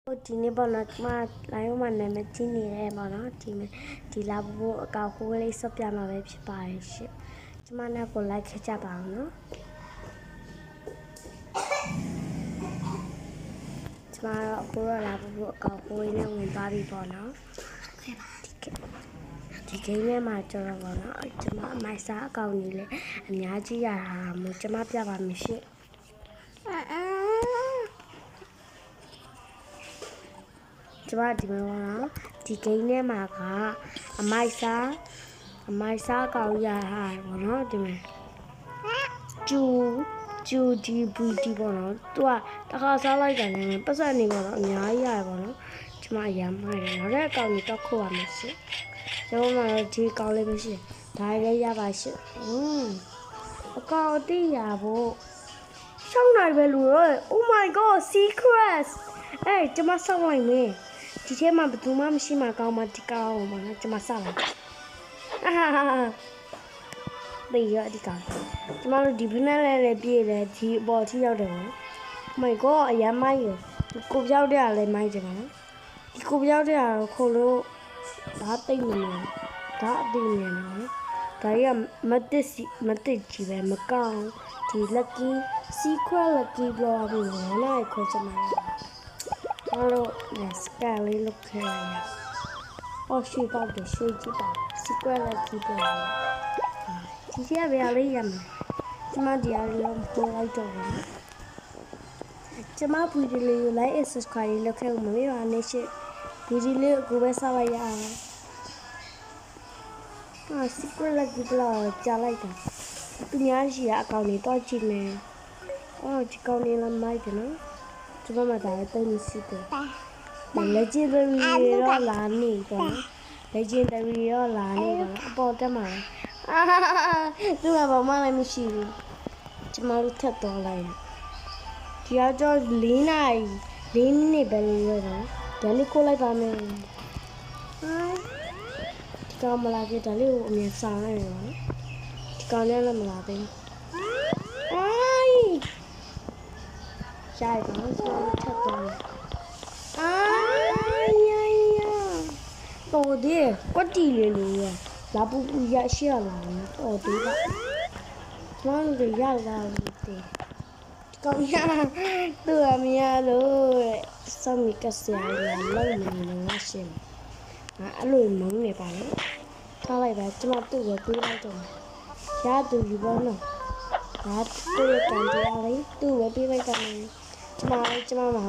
ဒီနေ့ပေါ့နော်ကျမလိုင်းမှာနာမည်ကြီးနေတယ်ပေါ့နော်ဒီလာဖို့အကောက်ကိုလေးစော့ပြမှာပဲဖြစ်ပါတယ်ရှင့်ကျမနဲ့ကိုလိုက်ခဲ့ကြပါအောင်နော်ကျမတော့အခုတော့လာဖို့အကောက်ကိုလေးနဲ့ဝင်သွားပြီပေါ့နော်ဒီဂိမ်းထဲမှာကျတော့ပေါ့နော်ကျမအမိုက်စားအကောက်ကြီးလေအများကြီးရတာမို့ကျမပြပါမယ်ရှင့်ကျမဒီမှာတော့ဒီဂိမ်းထဲမှာကအမိုက်စားကောက်ရတာပေါ့နော်ဒီမှာကျူဒီဘူဒီပေါ့နော်သူကတခါစားလိုက်တယ်လည်းပတ်စံနေပေါ့နော်အများကြီးရတယ်ပေါ့နော်ကျမရမ်းမိုက်တယ်နောက်တဲ့အကောက်ကြီးတော့ခုတ်ရမယ်ရှင့်ကျမမှာတော့ဒီကောက်လေးပဲရှင့်ဒါလည်းရပါရှင့်အကောက်တိရဖို့ရှောင်းနိုင်ပဲလို့ရော Oh my god secret ကျမစောင်းလိုက်မယ်ဒီထဲမှာဘယ်သူမှမရှိမှကောင်းမှဒီကောင်းအောင်ပါနော်ကျမစလိုက်ဘေးရဒီကောင်းကျမတို့ဒီဖက်နဲ့လည်းပြေးတယ်ဒီအပေါ်ထိရောက်တယ်နော် Oh my god အရမ်းမိုက်ရကိုပြောက်တဲ့ကလည်းမိုက်တယ်ပါနော်ဒီကိုပြောက်တဲ့ကတော့ခုလို့ဒါတိတ်နေတယ်ဒါအတိတ်နေနော်ဒါကြီးကမတစ်ကြီးပဲမကောင်းဒီ lucky secret lucky blow ပြီးတော့လည်းခေါ်ချင်တယ်Hello, let's go. Look here. Oh, she got the shady bag. Secret lucky blow. Did you have a liam? Jama diarium, boy, I don't know. Jama, we really like it. Subscribe. Look at me on this shit. We really go with our Oh, secret lucky blow. Jalika. Pinyashi, I can't eat or chimney. Oh, she can't eat on my dinner.ကျမမဒါတိတ်မရှိဘူး။ legendary ရောလာနေပေါ့နော်။ legendary ရောလာနေပေါ့နော်။အပေါ်တက်မှာ။သူကဘာမှလည်းမရှိဘူး။ကျမတို့ထပ်သွားလိုက်။ဒီကတော့4မိနစ်ပဲလို့ရတော့။ဒါလေးကိုလိုက်ပါမယ်။ဒီကောင်မလာခဲ့ဒါလေးကိုအမြင်ဆောင်လိုက်ရပါနော်။ဒီကောင်လည်းမလာသေးဘူး။ရှားပါဆိုထပ်သွားတော်တယ်ကွက်တီလေးလေးရလာပူရရှိရလာတော်တယ်ကကျွမ်းလို့ရလာလို့တဲ့ကောင်းရသူအမရလို့စောမီကဆရာလာလုံးနေလို့ရှင်အဲ့လိုမုန်းနေပါလေထားလိုက်ပါကျမသူ့ကိုပြေးလိုက်တော့ရသူယူပါတော့ဒါတွေ့ကန်တရားလေးသူ့ကိုပြေးလိုက်တယ်ကျမမှာ